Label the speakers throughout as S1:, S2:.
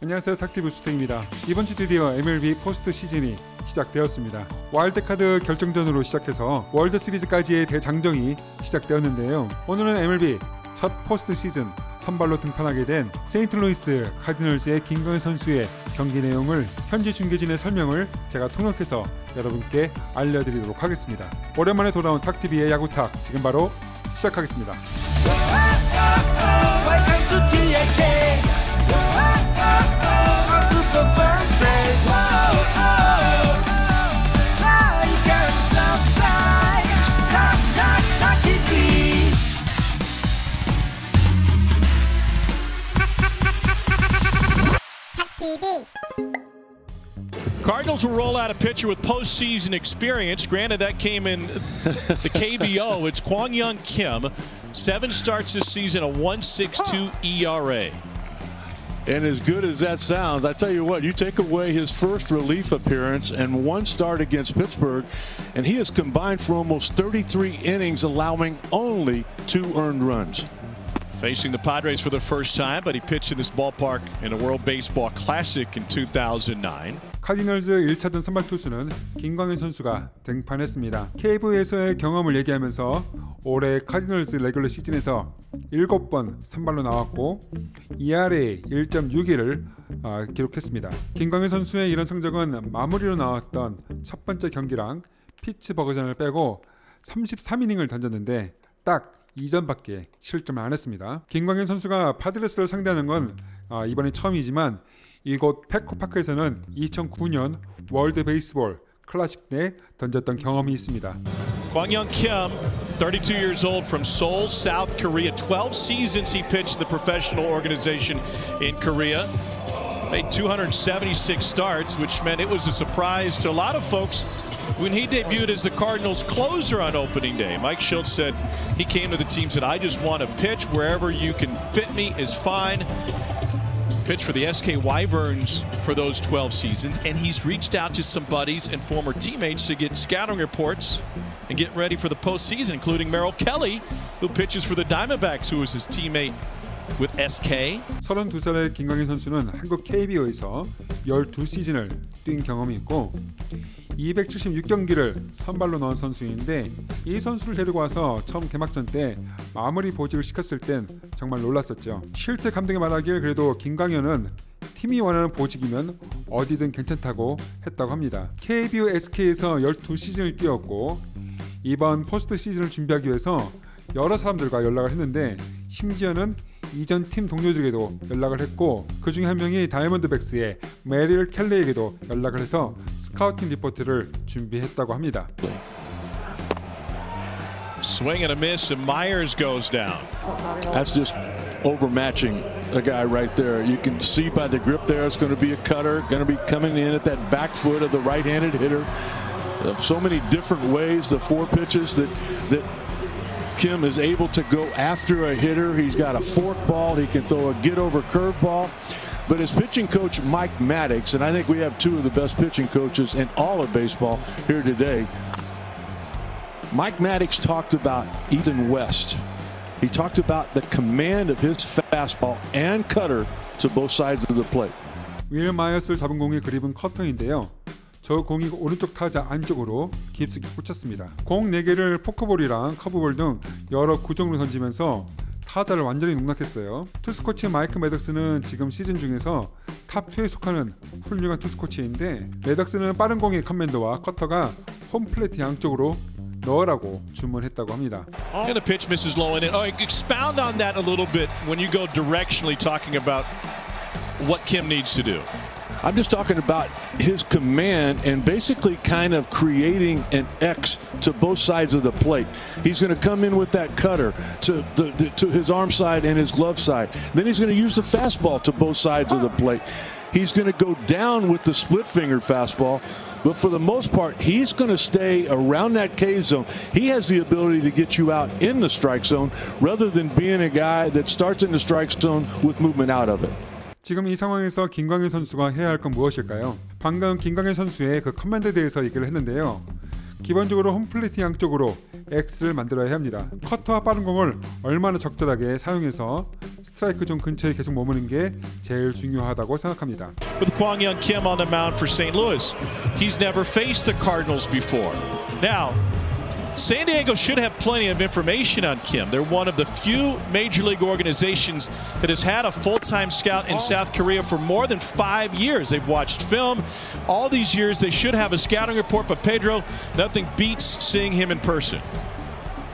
S1: 안녕하세요, 탁티브 주택입니다. 이번 주 드디어 MLB 포스트 시즌이 시작되었습니다. 와일드카드 결정전으로 시작해서 월드시리즈까지의 대장정이 시작되었는데요. 오늘은 MLB 첫 포스트 시즌 선발로 등판하게 된 세인트루이스 카디널즈의 김광현 선수의 경기 내용을 현지 중계진의 설명을 제가 통역해서 여러분께 알려드리도록 하겠습니다. 오랜만에 돌아온 탁TV의 야구탁, 지금 바로 시작하겠습니다.
S2: Cardinals will roll out a pitcher with postseason experience. Granted, that came in the KBO. It's Kwang-Hyun Kim. 7 starts this season, a 1.62 ERA.
S3: And as good as that sounds, I tell you what, you take away his first relief appearance and 1 start against Pittsburgh, and he has combined for almost 33 innings, allowing only 2 earned runs.
S2: Facing the Padres for the first time, but he pitched in this ballpark in a World Baseball Classic in 2009.
S1: 카디널즈 1차전 선발 투수는 김광현 선수가 등판했습니다. KBO에서의 경험을 얘기하면서 올해 카디널즈 레귤러 시즌에서 7번 선발로 나왔고 ERA 1.61을 기록했습니다. 김광현 선수의 이런 성적은 마무리로 나왔던 첫 번째 경기랑 피츠버그전을 빼고 33이닝을 던졌는데 딱 2점밖에 실점을 안 했습니다. 김광현 선수가 파드레스를 상대하는 건 이번이 처음이지만 이곳 패코파크에서는 2009년 월드 베이스볼 클래식 때 던졌던 경험이 있습니다.
S2: Kwang-Hyun Kim, 32 years old from Seoul, South Korea. 12 seasons he pitched the professional organization in Korea. Made 276 starts, which meant it was a surprise to a lot of folks when he debuted as the Cardinals closer on opening day. Mike Schultz said he came to the team and said, I just want to pitch wherever you can fit me is fine. Pitched for the SK Wyverns for those 12 seasons, and he's reached out to some buddies and former teammates to get scouting reports and get ready for the postseason, including Merrill Kelly, who pitches for the Diamondbacks, who was his teammate with SK.
S1: 32살의 김광현 선수는 한국 KBO에서 12시즌을 뛴 경험이 있고 276경기를 선발로 넣은 선수인데 이 선수를 데리고 와서 처음 개막전 때 마무리 보직을 시켰을 땐 정말 놀랐었죠. 쉴 때 감독이 말하길 그래도 김광현은 팀이 원하는 보직이면 어디든 괜찮다고 했다고 합니다. KBO SK에서 12시즌을 뛰었고 이번 포스트 시즌을 준비하기 위해서 여러 사람들과 연락을 했는데 심지어는 이전 팀 동료들에게도 연락을 했고 그 중에 한 명이 다이아몬드백스의 메릴 켈리에게도 연락을 해서 스카우팅 리포트를 준비했다고 합니다.
S2: Swing and a miss, and Myers goes down.
S3: That's just overmatching a guy right there. You can see by the grip there, it's going to be a cutter, going to be coming in at that back foot of the right-handed hitter. So many different ways, the 4 pitches that Kim is able to go after a hitter. He's got a forkball. He can throw a get-over curveball. But his pitching coach, Mike Maddox, and I think we have 2 of the best pitching coaches in all of baseball here today. Mike Maddox talked about Ethan West. He talked about the command of his fastball and cutter to both sides of the plate.
S1: 윌 마이어스를 잡은 공이 그립은 커터인데요. 저 공이 오른쪽 타자 안쪽으로 깊숙이 꽂혔습니다. 공 4개를 포크볼이랑 커브볼 등 여러 구종으로 던지면서 타자를 완전히 농락했어요. 투수코치 마이크 매덕스는 지금 시즌 중에서 탑2에 속하는 훌륭한 투수코치인데 매덕스는 빠른 공의 커맨드와 커터가 홈플레이트 양쪽으로 넣으라고 주문했다고 합니다.
S2: And the pitch misses low in it. Expound on that a little bit when you go directionally talking about what Kim needs to do.
S3: I'm just talking about his command and basically kind of creating an X to both sides of the plate. He's going to come in with that cutter to his arm side and his glove side. Then he's going to use the fastball to both sides of the plate. He's going to go down with the split finger fastball. But for the most part, he's going to stay around that K zone. He has the ability to get you out in the strike zone rather than being a guy that starts in the strike zone with movement out of it.
S1: 지금 이 상황에서 김광현 선수가 해야 할 건 무엇일까요? 방금 김광현 선수의 그 커맨드에 대해서 얘기를 했는데요. 기본적으로 홈플레이트 양쪽으로 X를 만들어야 합니다. 커터와 빠른 공을 얼마나 적절하게 사용해서 스트라이크 존 근처에 계속 머무는 게 제일 중요하다고 생각합니다.
S2: With Kwang Kim on the mound for St. Louis, he's never faced the Cardinals before. Now, San Diego should have plenty of information on Kim. They're one of the few major league organizations that has had a full-time scout in South Korea for more than 5 years. They've watched film. All these years, they should have a scouting report, but Pedro, nothing beats seeing him in person.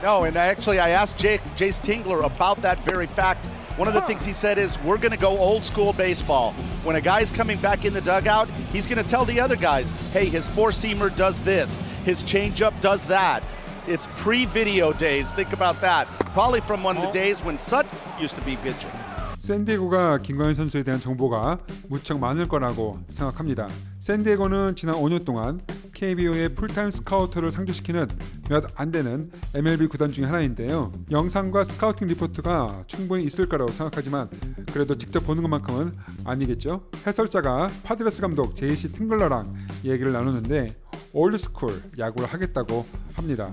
S4: No, and actually I asked Jace Tingler about that very fact. One of the things he said is, we're going to go old school baseball. When a guy's coming back in the dugout, he's going to tell the other guys, hey, his four-seamer does this, his changeup does that. It's pre-video days. Think about that. Probably from one of the days when Sut used to be pitching.
S1: 샌디에고가 김광현 선수에 대한 정보가 무척 많을 거라고 생각합니다. 샌디에고는 지난 5년 동안 KBO의 풀타임 스카우터를 상주시키는 몇 안 되는 MLB 구단 중에 하나인데요. 영상과 스카우팅 리포트가 충분히 있을 거라고 생각하지만 그래도 직접 보는 것만큼은 아니겠죠. 해설자가 파드레스 감독 제이시 팅글러랑 얘기를 나누는데 올드스쿨 야구를 하겠다고 합니다.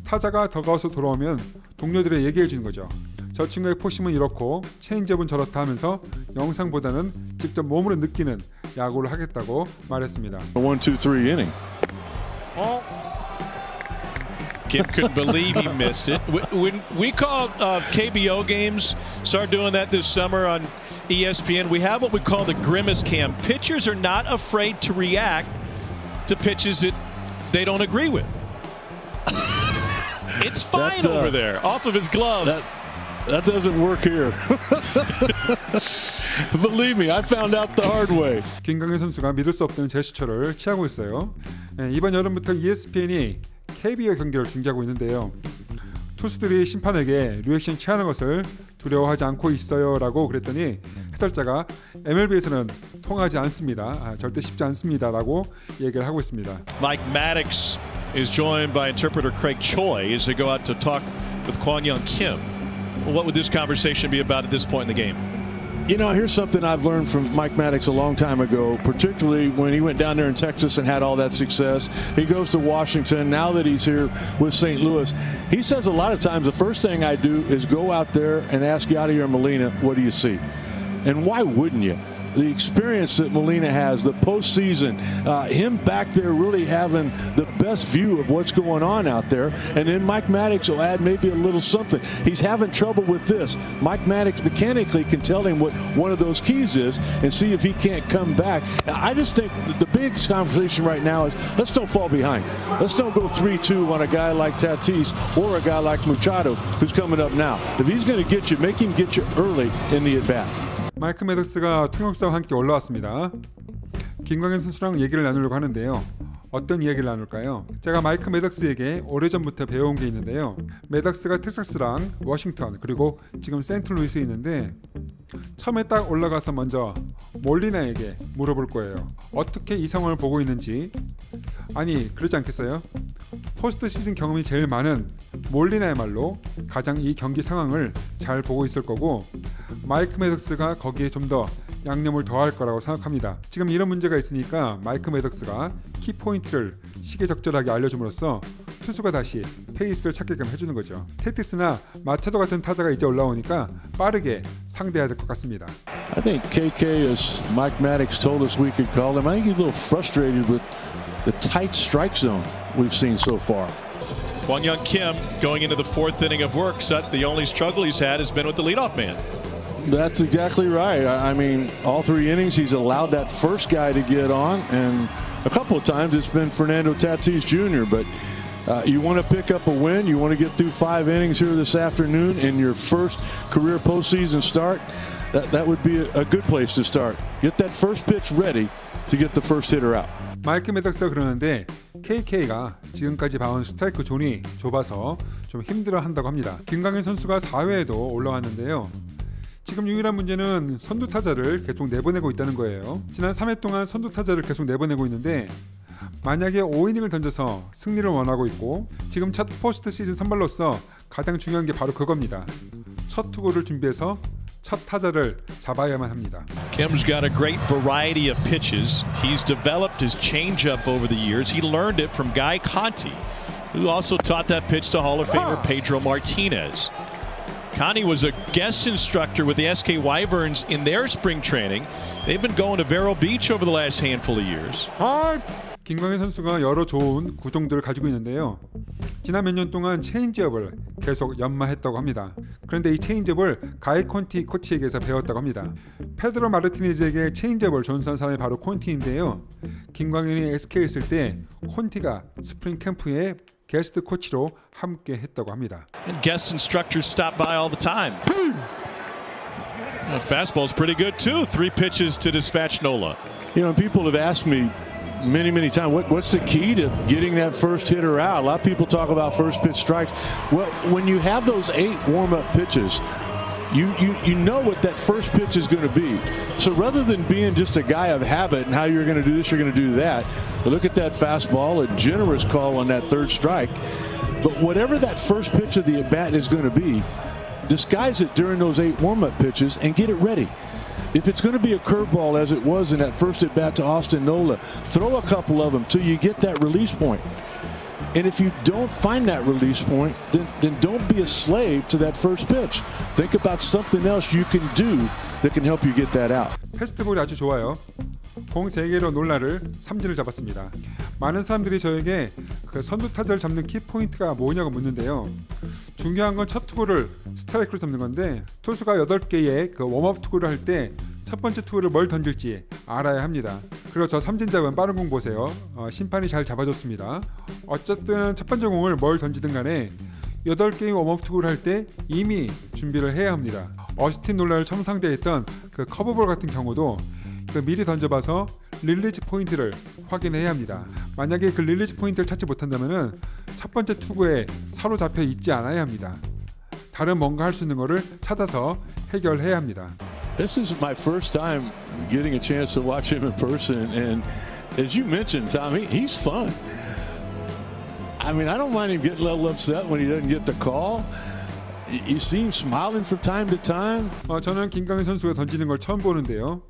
S1: 타자가 더가웃으로 돌아오면 동료들의 얘기해 주는 거죠. 저 친구의 포심은 이렇고 체인지업은 저렇다 하면서 영상보다는 직접 몸으로 느끼는 야구를 하겠다고 말했습니다.
S3: 1, 2, 3 inning.
S2: Kim couldn't believe he missed it. When we call KBO games, start doing that this summer on ESPN, we have what we call the grimace cam. Pitchers are not afraid to react to pitches that they don't agree with. It's fine over there, off of his glove.
S3: That doesn't work here. Believe me, I found out the hard way.
S1: 김광현 선수가 믿을 수 없다는 제스처를 취하고 있어요. 이번 여름부터 ESPN이 KBO 경기를 중계하고 있는데요. 투수들이 심판에게 리액션 취하는 것을 두려워하지 않고 있어요라고 그랬더니 해설자가 MLB에서는 통하지 않습니다. 절대 쉽지 않습니다라고 얘기를 하고 있습니다.
S2: Mike Maddox is joined by interpreter Craig Choi as they go out to talk with Kwang Kim. What would this conversation be about at this point in the game?
S3: You know, here's something I've learned from Mike Maddox a long time ago, particularly when he went down there in Texas and had all that success. He goes to Washington. Now that he's here with St. Louis, he says a lot of times the first thing I do is go out there and ask Yadier Molina, what do you see? And why wouldn't you? The experience that Molina has, the postseason, him back there really having the best view of what's going on out there. And then Mike Maddox will add maybe a little something. He's having trouble with this. Mike Maddox mechanically can tell him what one of those keys is and see if he can't come back. I just think the big conversation right now is let's don't fall behind. Let's don't go 3-2 on a guy like Tatis or a guy like Machado who's coming up now. If he's going to get you, make him get you early in the at-bat.
S1: 마이크 매덕스가 통역사와 함께 올라왔습니다. 김광현 선수랑 얘기를 나누려고 하는데요. 어떤 이야기를 나눌까요? 제가 마이크 매덕스에게 오래전부터 배워온 게 있는데요. 매덕스가 텍사스랑 워싱턴 그리고 지금 세인트루이스에 있는데 처음에 딱 올라가서 먼저 몰리나에게 물어볼 거예요. 어떻게 이 상황을 보고 있는지. 아니 그러지 않겠어요? 포스트 시즌 경험이 제일 많은 몰리나야말로 가장 이 경기 상황을 잘 보고 있을 거고 마이크 매덕스가 거기에 좀 더 양념을 더할 거라고 생각합니다. 지금 이런 문제가 있으니까 마이크 매덕스가 키포인트를 시기적절하게 알려줌으로써 투수가 다시 페이스를 찾게끔 해주는 거죠. 테티스나 마차도 같은 타자가 이제 올라오니까 빠르게 상대해야 될 것 같습니다.
S3: I think KK, as Mike Maddox told us we could call him, I think he's a little frustrated with the tight strike zone we've seen so far.
S2: Kwang Kim going into the fourth inning of work. The only struggle he's had has been with the leadoff man.
S3: That's exactly right. I mean, all 3 innings he's allowed that first guy to get on, and a couple of times it's been Fernando Tatis Jr. But you want to pick up a win, you want to get through 5 innings here this afternoon in your first career postseason start. That would be a good place to start. Get that first pitch ready to get the first hitter out.
S1: 마이크 매덕스가 그러는데 KK가 지금까지 봐온 스트라이크 존이 좁아서 좀 힘들어한다고 합니다. 김광현 선수가 4회에도 올라왔는데요. 지금 유일한 문제는 선두 타자를 계속 내보내고 있다는 거예요. 지난 3회 동안 선두 타자를 계속 내보내고 있는데 만약에 5이닝을 던져서 승리를 원하고 있고 지금 첫 포스트 시즌 선발로서 가장 중요한 게 바로 그겁니다. 첫 투구를 준비해서 첫 타자를 잡아야만 합니다.
S2: Kim's got a great variety of pitches. He's developed his changeup over the years. He learned it from Guy Conti, who also taught that pitch to Hall of Famer Pedro Martinez. Connie was a guest instructor with the SK Wyverns in their spring training. They've been going to Vero Beach over the last handful of years.
S1: 김광현 선수가 여러 좋은 구종들을 가지고 있는데요. 지난 몇 년 동안 체인지업을 계속 연마했다고 합니다. 그런데 이 체인지업을 가이 콘티 코치에게서 배웠다고 합니다. 페드로 마르티네즈에게 체인지업을 전수한 사람이 바로 콘티인데요. 김광현이 SK에 있을 때 콘티가 스프링 캠프에 게스트 코치로 함께 했다고 합니다.
S2: And guest instructors stop by all the time. Fastball's pretty good too. 3 pitches to dispatch Nola.
S3: You know, people have asked me many times, what's the key to getting that first hitter out? A lot of people talk about first pitch strikes. Well, when you have those 8 warm-up pitches, you know what that first pitch is going to be. So rather than being just a guy of habit and how you're going to do this, you're going to do that, look at that fastball, a generous call on that 3rd strike. But whatever that first pitch of the at-bat is going to be, disguise it during those 8 warm-up pitches and get it ready. If it's going to be a curveball as it was in that first at-bat to Austin Nola, throw a couple of them till you get that release point. And if you don't find that release point, then don't be a slave to that first pitch. Think about something else you can do that can help you get that out.
S1: 패스트볼이 아주 좋아요. 공 3개로 놀라를 삼진을 잡았습니다. 많은 사람들이 저에게 그 선두 타자를 잡는 키포인트가 뭐냐고 묻는데요. 중요한 건 첫 투구를 스트라이크로 잡는 건데 투수가 8개의 그 웜업 투구를 할 때 첫 번째 투구를 뭘 던질지 알아야 합니다. 그리고 저 삼진 잡은 빠른 공 보세요. 심판이 잘 잡아줬습니다. 어쨌든 첫 번째 공을 뭘 던지든 간에 8개의 웜업 투구를 할 때 이미 준비를 해야 합니다. 어스틴 놀라를 처음 상대했던 그 커브볼 같은 경우도 그 미리 던져봐서 릴리즈 포인트를 확인해야 합니다. 만약에 그 릴리즈 포인트를 찾지 못한다면 첫 번째 투구에 사로잡혀 있지 않아야 합니다. 다른 뭔가 할 수 있는 거를 찾아서 해결해야 합니다.
S3: This is my first time getting a chance to watch him in person, and as you mentioned, Tom, he's fun. I mean, I don't mind him getting a little upset when he doesn't get the call. You see him smiling from time to time.
S1: 저는 김광현 선수가 던지는 걸 처음 보는데요.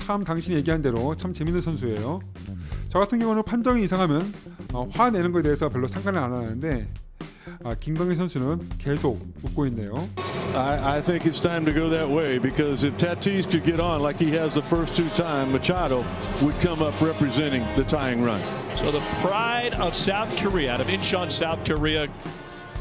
S1: 탐 당신이 얘기한 대로 참 재밌는 선수예요. 저 같은 경우는 판정이 이상하면 화내는 것에 대해서 별로 상관을 안 하는데 김광현 선수는 계속 웃고 있네요.
S3: I think it's time to go that way because if Tatis could get on like he has the first 2 times, Machado would come up representing the tying run.
S2: So the pride of South Korea, out of Incheon, South Korea,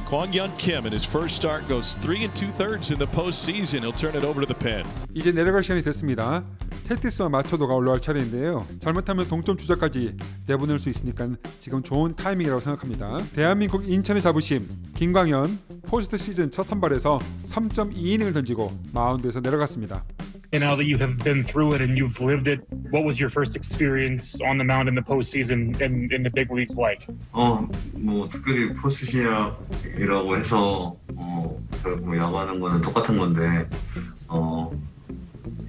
S2: Kwang-Hyun Kim in his first start goes 3 2/3 in the postseason. He'll turn it over to the pen.
S1: 이제 내려갈 시간이 됐습니다. 테티스와 마초도가 올라갈 차례인데요. 잘못하면 동점 주자까지 내보낼 수 있으니까 지금 좋은 타이밍이라고 생각합니다. 대한민국 인천의 자부심 김광현 포스트 시즌 첫 선발에서 3.2이닝을 던지고 마운드에서 내려갔습니다.
S5: And now that you have been through it and you've lived it, what was your first experience on the mound in the postseason and in the big leagues like?
S6: 뭐 특별히 포스트 시즌이라고 해서 뭐 야구하는 거는 똑같은 건데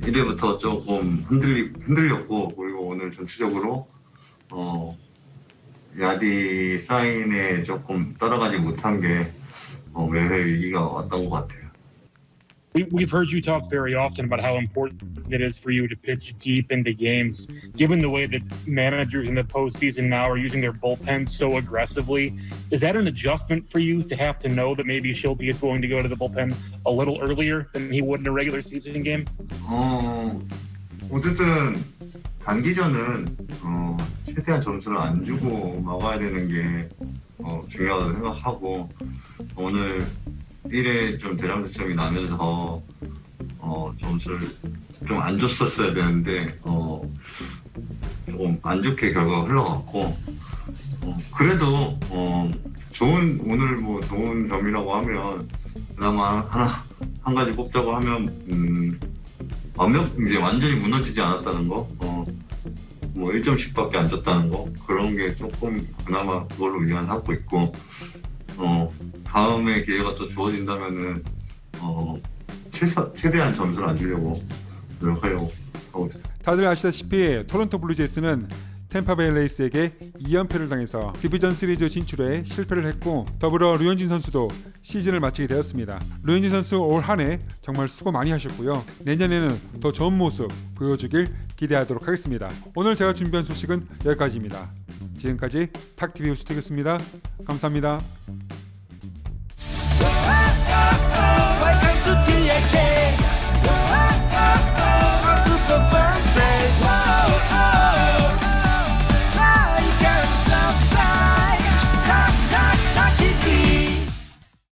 S6: 1회부터 조금 흔들렸고 그리고 오늘 전체적으로 야디 사인에 조금 따라가지 못한 게 매회 위기가 왔던 것 같아요.
S5: We've heard you talk very often about how important it is for you to pitch deep into games. Given the way that managers in the postseason now are using their bullpen so aggressively, is that an adjustment for you to have to know that maybe Shilby is going to go to the bullpen a little earlier than he would in a regular season game?
S6: 어쨌든 단기전은 최대한 점수를 안 주고 막아야 되는 게 중요하다고 생각하고 오늘 1회 좀 대량 득점이 나면서 점수를 좀 안 줬었어야 되는데 조금 안 좋게 결과가 흘러갔고 그래도 오늘 뭐 좋은 점이라고 하면 그나마 한 가지 뽑자고 하면 이제 완전히 무너지지 않았다는 거, 뭐 1점씩밖에 안 줬다는 거 그런 게 조금 그나마 그걸로 위안하고 있고. 다음에 기회가 또 주어진다면은 최대한 점수를 안 주려고 노력하려고 하고 있습니다.
S1: 다들 아시다시피 토론토 블루제이스는 템파베이 레이스에게 2연패를 당해서 디비전 시리즈 진출에 실패를 했고 더불어 류현진 선수도 시즌을 마치게 되었습니다. 류현진 선수 올 한 해 정말 수고 많이 하셨고요. 내년에는 더 좋은 모습 보여주길 기대하도록 하겠습니다. 오늘 제가 준비한 소식은 여기까지입니다. 지금까지 탁TV 호스트였습니다. 감사합니다.